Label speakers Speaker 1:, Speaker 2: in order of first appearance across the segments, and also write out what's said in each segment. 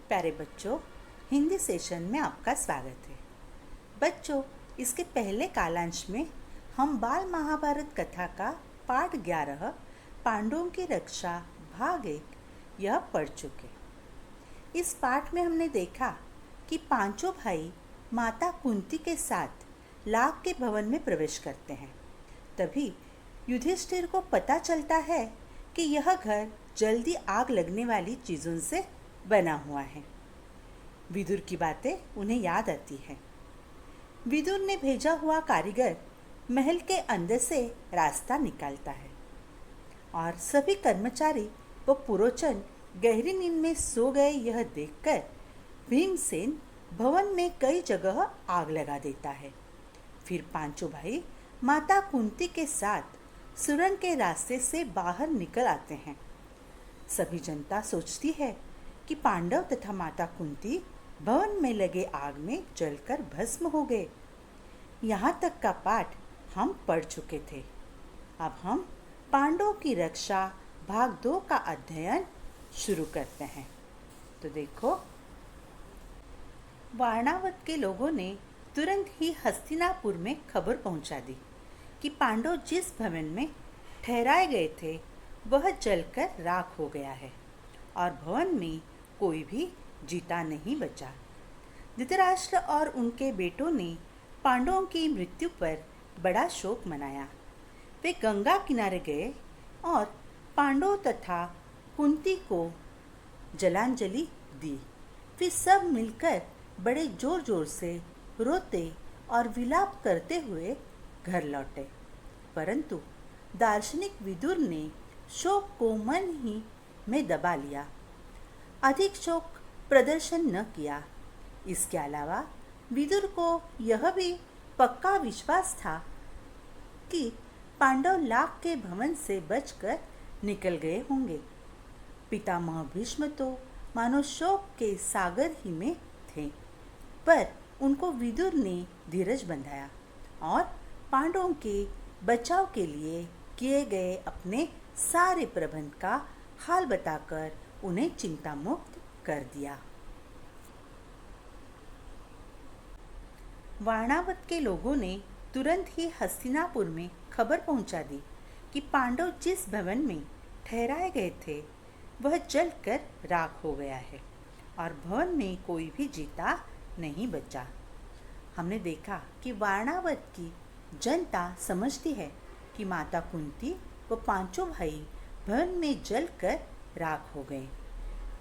Speaker 1: प्यारे बच्चों, हिंदी सेशन में आपका स्वागत है। बच्चों, इसके पहले कालांश में हम बाल महाभारत कथा का पाठ 11 पांडवों की रक्षा भाग 1 यह पढ़ चुके। इस पाठ में हमने देखा कि पांचों भाई माता कुंती के साथ लाख के भवन में प्रवेश करते हैं। तभी युधिष्ठिर को पता चलता है कि यह घर जल्दी आग लगने वाली चीज़ों से बना हुआ है। विदुर की बातें उन्हें याद आती है। विदुर ने भेजा हुआ कारीगर महल के अंदर से रास्ता निकालता है और सभी कर्मचारी व पुरोचन गहरी नींद में सो गए यह देखकर भीमसेन भवन में कई जगह आग लगा देता है। फिर पांचों भाई माता कुंती के साथ सुरंग के रास्ते से बाहर निकल आते हैं। सभी जनता सोचती है कि पांडव तथा माता कुंती भवन में लगे आग में जलकर भस्म हो गए। यहाँ तक का पाठ हम पढ़ चुके थे। अब हम पांडवों की रक्षा भाग 2 का अध्ययन शुरू करते हैं। तो देखो, वारणावत के लोगों ने तुरंत ही हस्तिनापुर में खबर पहुंचा दी कि पांडव जिस भवन में ठहराए गए थे वह जलकर राख हो गया है और भवन में कोई भी जीता नहीं बचा। धृतराष्ट्र और उनके बेटों ने पांडवों की मृत्यु पर बड़ा शोक मनाया। वे गंगा किनारे गए और पांडव तथा कुंती को जलांजलि दी। फिर सब मिलकर बड़े जोर जोर से रोते और विलाप करते हुए घर लौटे। परंतु दार्शनिक विदुर ने शोक को मन ही में दबा लिया, अधिक शोक प्रदर्शन न किया। इसके अलावा विदुर को यह भी पक्का विश्वास था कि पांडव लाख के भवन से बचकर निकल गए होंगे। पितामह भीष्म तो मानो शोक के सागर ही में थे, पर उनको विदुर ने धीरज बंधाया और पांडवों के बचाव के लिए किए गए अपने सारे प्रबंध का हाल बताकर उन्हें चिंता मुक्त कर दिया। वारणावत के लोगों ने तुरंत ही हस्तिनापुर में खबर पहुंचा दी कि पांडव जिस भवन में ठहराए गए थे वह जलकर राख हो गया है और भवन में कोई भी जीता नहीं बचा। हमने देखा कि वारणावत की जनता समझती है कि माता कुंती व पांचों भाई भवन में जलकर राख हो गए।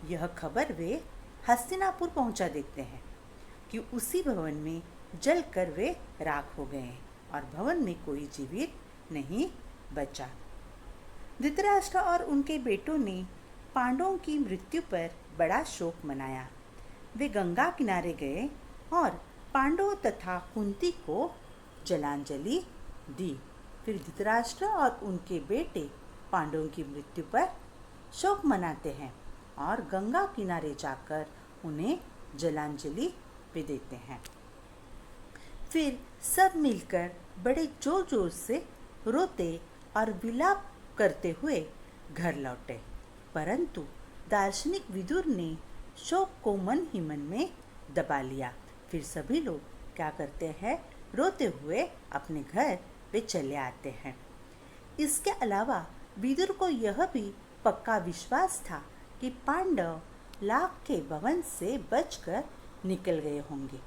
Speaker 1: यह खबर वे हस्तिनापुर पहुंचा देते हैं कि उसी भवन में जलकर वे राख हो गए और भवन में कोई जीवित नहीं बचा। धृतराष्ट्र और उनके बेटों ने पांडवों की मृत्यु पर बड़ा शोक मनाया। वे गंगा किनारे गए और पांडवों तथा कुंती को जलांजलि दी। फिर धृतराष्ट्र और उनके बेटे पांडवों की मृत्यु पर शोक मनाते हैं और गंगा किनारे जाकर उन्हें जलांजलि भी देते हैं। फिर सब मिलकर बड़े जोर जोर से रोते और विलाप करते हुए घर लौटे। परंतु दार्शनिक विदुर ने शोक को मन ही मन में दबा लिया। फिर सभी लोग क्या करते हैं, रोते हुए अपने घर पे चले आते हैं। इसके अलावा विदुर को यह भी पक्का विश्वास था कि पांडव लाख के भवन से बचकर निकल गए होंगे।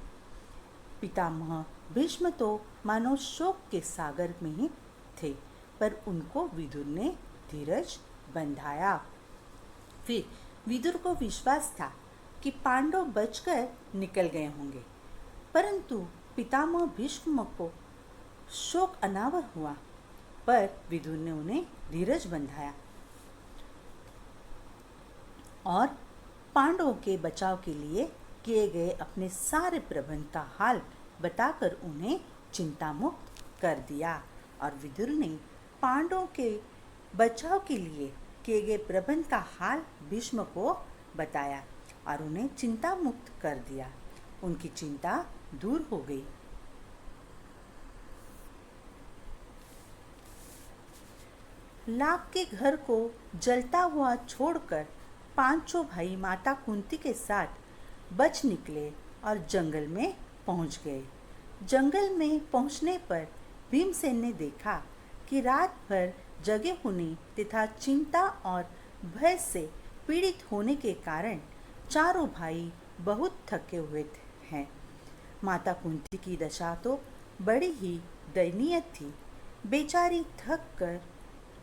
Speaker 1: पितामह भीष्म तो मानो शोक के सागर में ही थे, पर उनको विदुर ने धीरज बंधाया। फिर विदुर को विश्वास था कि पांडव बचकर निकल गए होंगे, परंतु पितामह भीष्म को शोक अनावर हुआ, पर विदुर ने उन्हें धीरज बंधाया और पांडवों के बचाव के लिए किए गए अपने सारे प्रबंध का हाल बताकर उन्हें चिंता मुक्त कर दिया। और विदुर ने पांडवों के बचाव के लिए किए गए प्रबंध का हाल भीष्म को बताया और उन्हें चिंता मुक्त कर दिया। उनकी चिंता दूर हो गई। लाख के घर को जलता हुआ छोड़कर पांचों भाई माता कुंती के साथ बच निकले और जंगल में पहुंच गए। जंगल में पहुंचने पर भीमसेन ने देखा कि रात भर जगे होने तथा चिंता और भय से पीड़ित होने के कारण चारों भाई बहुत थके हुए हैं। माता कुंती की दशा तो बड़ी ही दयनीय थी। बेचारी थक कर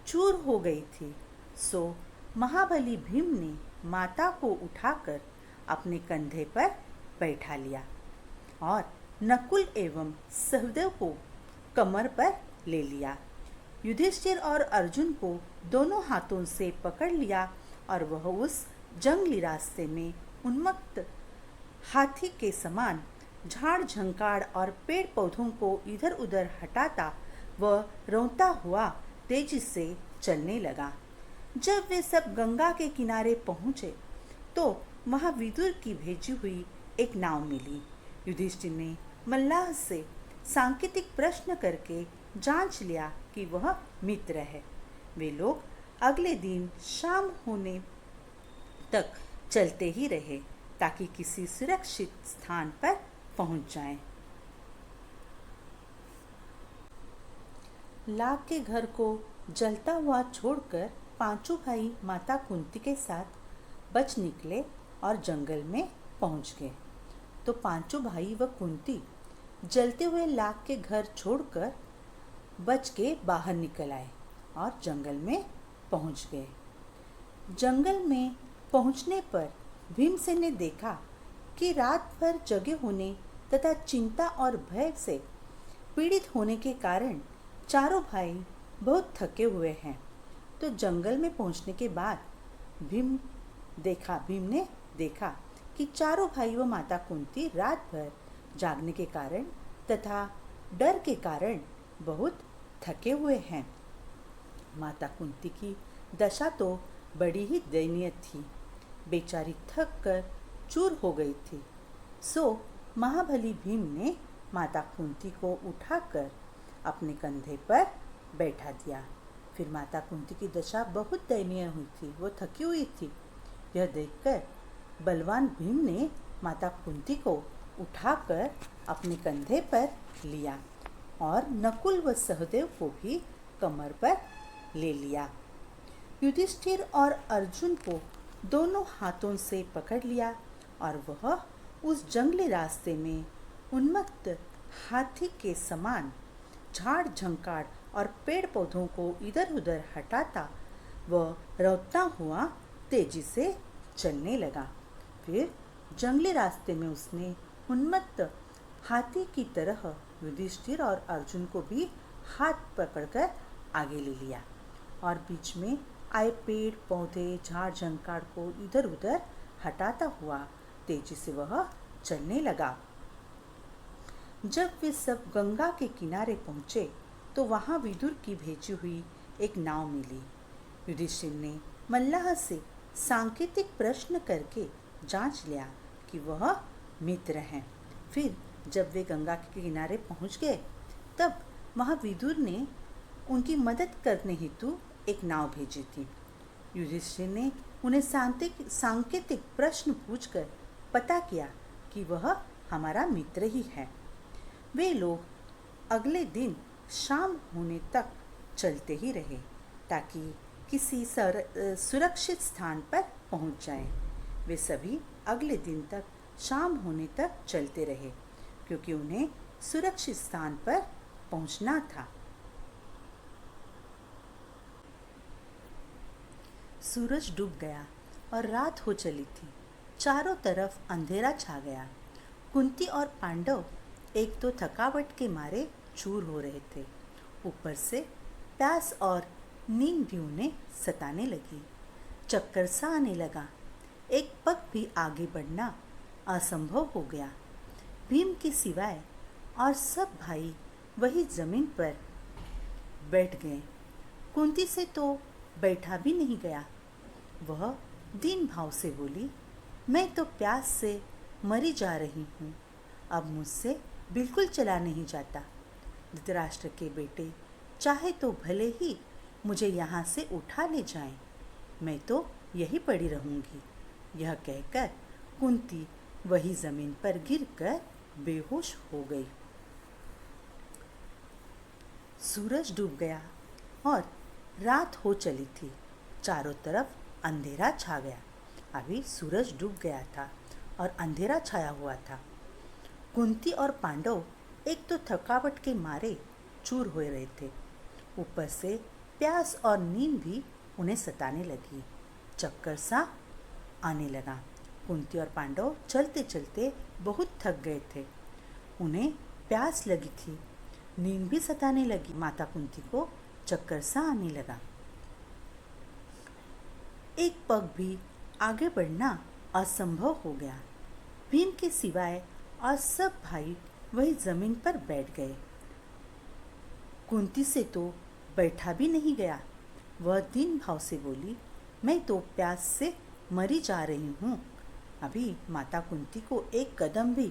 Speaker 1: चूर हो गई थी। सो महाबली भीम ने माता को उठाकर अपने कंधे पर बैठा लिया और नकुल एवं सहदेव को कमर पर ले लिया। युधिष्ठिर और अर्जुन को दोनों हाथों से पकड़ लिया और वह उस जंगली रास्ते में उन्मत्त हाथी के समान झाड़ झंकाड़ और पेड़ पौधों को इधर उधर हटाता व रोता हुआ तेजी से चलने लगा। जब वे सब गंगा के किनारे पहुंचे तो वहां विदुर की भेजी हुई एक नाव मिली। युधिष्ठिर ने मल्लाह से सांकेतिक प्रश्न करके जांच लिया कि वह मित्र है। वे लोग अगले दिन शाम होने तक चलते ही रहे ताकि किसी सुरक्षित स्थान पर पहुंच जाएं। लाख के घर को जलता हुआ छोड़कर पांचों भाई माता कुंती के साथ बच निकले और जंगल में पहुंच गए। तो पांचों भाई व कुंती जलते हुए लाख के घर छोड़कर बच के बाहर निकल आए और जंगल में पहुंच गए। जंगल में पहुंचने पर भीमसेन ने देखा कि रात भर जगे होने तथा चिंता और भय से पीड़ित होने के कारण चारों भाई बहुत थके हुए हैं। तो जंगल में पहुंचने के बाद भीम ने देखा कि चारों भाई व माता कुंती रात भर जागने के कारण तथा डर के कारण बहुत थके हुए हैं। माता कुंती की दशा तो बड़ी ही दयनीय थी। बेचारी थक कर चूर हो गई थी। सो महाबली भीम ने माता कुंती को उठाकर अपने कंधे पर बैठा दिया। फिर माता कुंती की दशा बहुत दयनीय हुई थी, वो थकी हुई थी। यह देखकर बलवान भीम ने माता कुंती को उठाकर अपने कंधे पर लिया और नकुल व सहदेव को भी कमर पर ले लिया। युधिष्ठिर और अर्जुन को दोनों हाथों से पकड़ लिया और वह उस जंगली रास्ते में उन्मत्त हाथी के समान झाड़ झंकाड़ और पेड़ पौधों को इधर उधर हटाता व रोता हुआ तेजी से चलने लगा। फिर जंगली रास्ते में उसने उन्मत्त हाथी की तरह युधिष्ठिर और अर्जुन को भी हाथ पकड़कर आगे ले लिया और बीच में आए पेड़ पौधे झाड़ झंकाड़ को इधर उधर हटाता हुआ तेजी से वह चलने लगा। जब वे सब गंगा के किनारे पहुंचे तो वहां विदुर की भेजी हुई एक नाव मिली। युधिष्ठिर ने मल्लाह से सांकेतिक प्रश्न करके जांच लिया कि वह मित्र हैं। फिर जब वे गंगा के किनारे पहुंच गए तब वहां विदुर ने उनकी मदद करने हेतु एक नाव भेजी थी। युधिष्ठिर ने उन्हें सांकेतिक प्रश्न पूछकर पता किया कि वह हमारा मित्र ही है। वे लोग अगले दिन शाम होने तक चलते ही रहे ताकि किसी सुरक्षित स्थान पर पहुंच जाएं। वे सभी अगले दिन तक शाम होने तक चलते रहे क्योंकि उन्हें सुरक्षित स्थान पर पहुंचना था। सूरज डूब गया और रात हो चली थी। चारों तरफ अंधेरा छा गया। कुंती और पांडव एक तो थकावट के मारे चूर हो रहे थे, ऊपर से प्यास और नींद भी उन्हें सताने लगी। चक्कर सा आने लगा। एक पग भी आगे बढ़ना असंभव हो गया। भीम के सिवाय और सब भाई वही जमीन पर बैठ गए। कुंती से तो बैठा भी नहीं गया। वह दीन भाव से बोली, मैं तो प्यास से मरी जा रही हूँ, अब मुझसे बिल्कुल चला नहीं जाता। धृतराष्ट्र के बेटे चाहे तो भले ही मुझे यहाँ से उठा ले जाएं, मैं तो यही पड़ी रहूँगी। यह कहकर कुंती वही जमीन पर गिरकर बेहोश हो गई। सूरज डूब गया और रात हो चली थी। चारों तरफ अंधेरा छा गया। अभी सूरज डूब गया था और अंधेरा छाया हुआ था। कुंती और पांडव एक तो थकावट के मारे चूर हो रहे थे, ऊपर से प्यास और नींद भी उन्हें सताने लगी। चक्कर सा आने लगा। कुंती और पांडव चलते चलते बहुत थक गए थे। उन्हें प्यास लगी थी, नींद भी सताने लगी। माता कुंती को चक्कर सा आने लगा। एक पग भी आगे बढ़ना असंभव हो गया। भीम के सिवाय और सब भाई वही जमीन पर बैठ गए। कुंती से तो बैठा भी नहीं गया। वह दीन भाव से बोली, मैं तो प्यास से मरी जा रही हूँ। अभी माता कुंती को एक कदम भी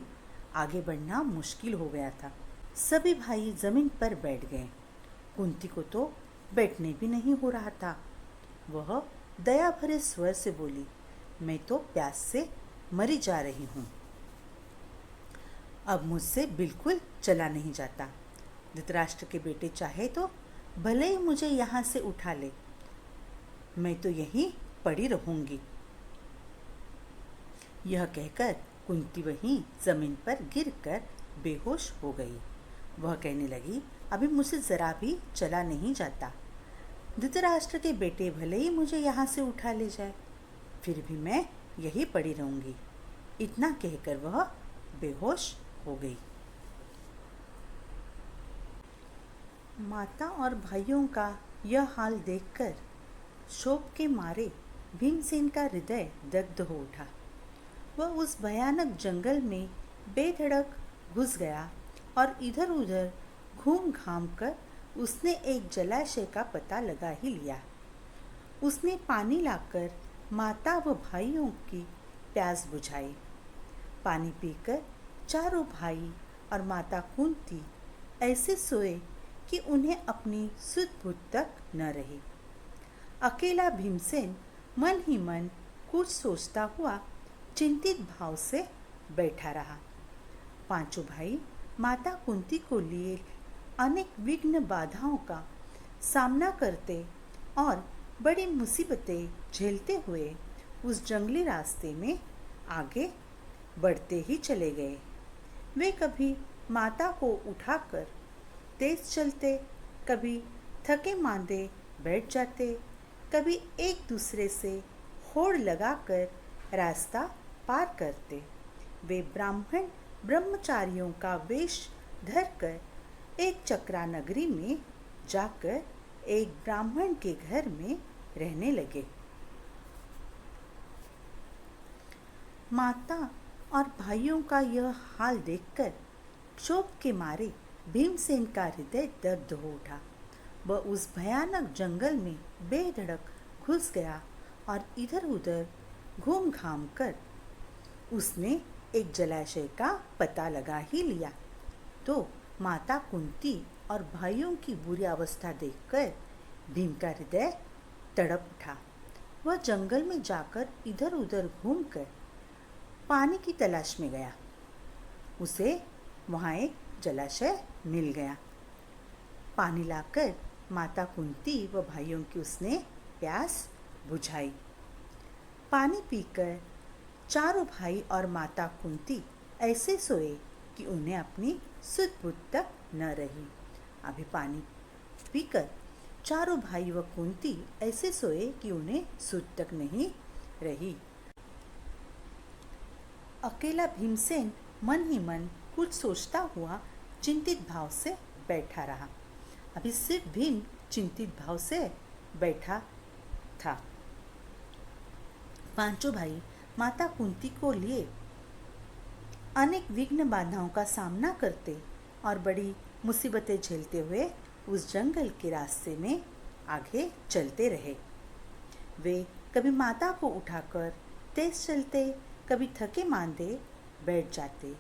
Speaker 1: आगे बढ़ना मुश्किल हो गया था। सभी भाई जमीन पर बैठ गए। कुंती को तो बैठने भी नहीं हो रहा था। वह दया भरे स्वर से बोली, मैं तो प्यास से मरी जा रही हूँ। अब मुझसे बिल्कुल चला नहीं जाता। धृतराष्ट्र के बेटे चाहे तो भले ही मुझे यहाँ से उठा ले, मैं तो यहीं पड़ी रहूंगी। यह कहकर कुंती वहीं जमीन पर गिरकर बेहोश हो गई। वह कहने लगी, अभी मुझसे जरा भी चला नहीं जाता। धृतराष्ट्र के बेटे भले ही मुझे यहाँ से उठा ले जाए, फिर भी मैं यहीं पड़ी रहूंगी। इतना कहकर वह बेहोश हो गई। माता और भाइयों का यह हाल देखकर शोक के मारे भीमसेन का हृदय दग्ध हो उठा। वह उस भयानक जंगल में बेधड़क घुस गया और इधर उधर घूम घाम कर उसने एक जलाशय का पता लगा ही लिया। उसने पानी लाकर माता व भाइयों की प्यास बुझाई। पानी पीकर चारों भाई और माता कुंती ऐसे सोए कि उन्हें अपनी सुध बुध तक न रही। अकेला भीमसेन मन ही मन कुछ सोचता हुआ चिंतित भाव से बैठा रहा। पांचों भाई माता कुंती को लिए अनेक विघ्न बाधाओं का सामना करते और बड़ी मुसीबतें झेलते हुए उस जंगली रास्ते में आगे बढ़ते ही चले गए। वे कभी माता को उठाकर तेज चलते, कभी थके मांदे बैठ जाते, कभी एक दूसरे से होड़ लगाकर रास्ता पार करते। वे ब्राह्मण ब्रह्मचारियों का वेश धरकर एक चक्रा नगरी में जाकर एक ब्राह्मण के घर में रहने लगे। माता और भाइयों का यह हाल देखकर क्षोभ के मारे भीमसेन का हृदय दग्ध हो उठा। वह उस भयानक जंगल में बेधड़क घुस गया और इधर उधर घूम घाम कर उसने एक जलाशय का पता लगा ही लिया। तो माता कुंती और भाइयों की बुरी अवस्था देखकर भीम का हृदय तड़प उठा। वह जंगल में जाकर इधर उधर घूमकर पानी की तलाश में गया। उसे वहाँ एक जलाशय मिल गया। पानी लाकर माता कुंती व भाइयों की उसने प्यास बुझाई। पानी पीकर चारों भाई और माता कुंती ऐसे सोए कि उन्हें अपनी सुध बुध तक न रही। अभी पानी पीकर चारों भाई व कुंती ऐसे सोए कि उन्हें सुध तक नहीं रही। अकेला भीमसेन मन ही मन कुछ सोचता हुआ चिंतित भाव से बैठा रहा। अभी सिर्फ भीम चिंतित भाव से बैठा था। पांचों भाई माता कुंती को लिए अनेक विघ्न बाधाओं का सामना करते और बड़ी मुसीबतें झेलते हुए उस जंगल के रास्ते में आगे चलते रहे। वे कभी माता को उठाकर तेज चलते, कभी थके मांदे बैठ जाते,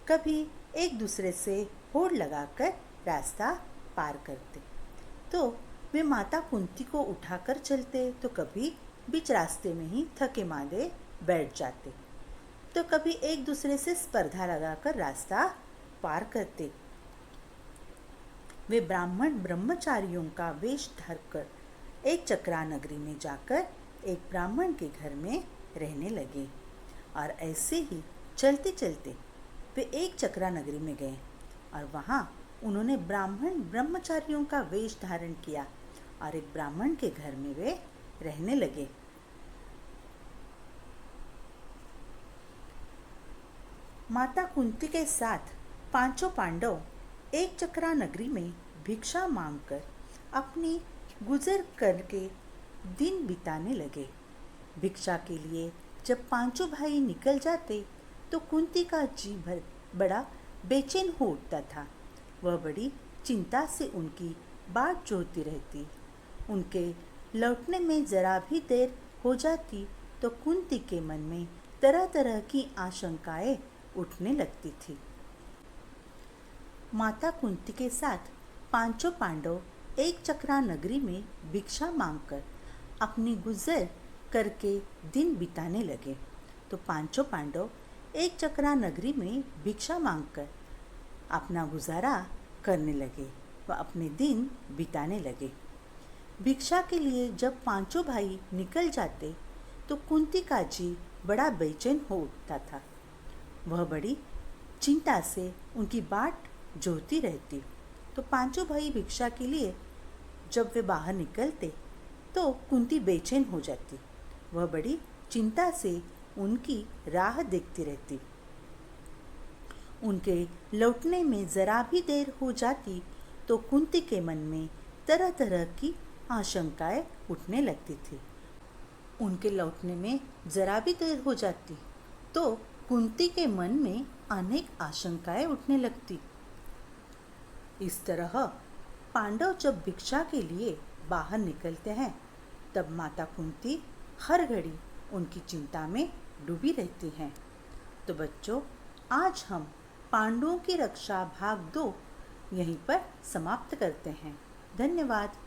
Speaker 1: कभी एक दूसरे से होड़ लगाकर रास्ता पार करते। तो वे माता कुंती को उठाकर चलते तो कभी बीच रास्ते में ही थके मांदे बैठ जाते। तो कभी एक दूसरे से स्पर्धा लगाकर रास्ता पार करते। वे ब्राह्मण ब्रह्मचारियों का वेश धरकर एक चक्रा नगरी में जाकर एक ब्राह्मण के घर में रहने लगे। और ऐसे ही चलते चलते वे एक चक्रा नगरी में गए और वहाँ उन्होंने ब्राह्मण ब्रह्मचारियों का वेश धारण किया और एक ब्राह्मण के घर में वे रहने लगे। माता कुंती के साथ पांचों पांडव एक चक्रा नगरी में भिक्षा मांगकर अपनी गुजर करके दिन बिताने लगे। भिक्षा के लिए जब पांचों भाई निकल जाते तो कुंती का जी भर बड़ा बेचैन हो उठता था। वह बड़ी चिंता से उनकी बाट जोहती रहती। उनके लौटने में जरा भी देर हो जाती तो कुंती के मन में तरह तरह की आशंकाएं उठने लगती थी। माता कुंती के साथ पांचों पांडव एक चक्रा नगरी में भिक्षा मांगकर अपनी गुजर करके दिन बिताने लगे। तो पांचों पांडव एक चक्रा नगरी में भिक्षा मांगकर अपना गुजारा करने लगे व अपने दिन बिताने लगे। भिक्षा के लिए जब पांचों भाई निकल जाते तो कुंती का जी बड़ा बेचैन हो उठता था। वह बड़ी चिंता से उनकी बाट जोहती रहती। तो पांचों भाई भिक्षा के लिए जब वे बाहर निकलते तो कुंती बेचैन हो जाती। वह बड़ी चिंता से उनकी राह देखती रहती। उनके लौटने में जरा भी देर हो जाती तो कुंती के मन में तरह तरह की आशंकाएं उठने लगती थी। उनके लौटने में जरा भी देर हो जाती तो कुंती के मन में अनेक आशंकाएं उठने लगती। इस तरह पांडव जब भिक्षा के लिए बाहर निकलते हैं तब माता कुंती हर घड़ी उनकी चिंता में डूबी रहती हैं। तो बच्चों, आज हम पांडवों की रक्षा भाग 2 यहीं पर समाप्त करते हैं। धन्यवाद।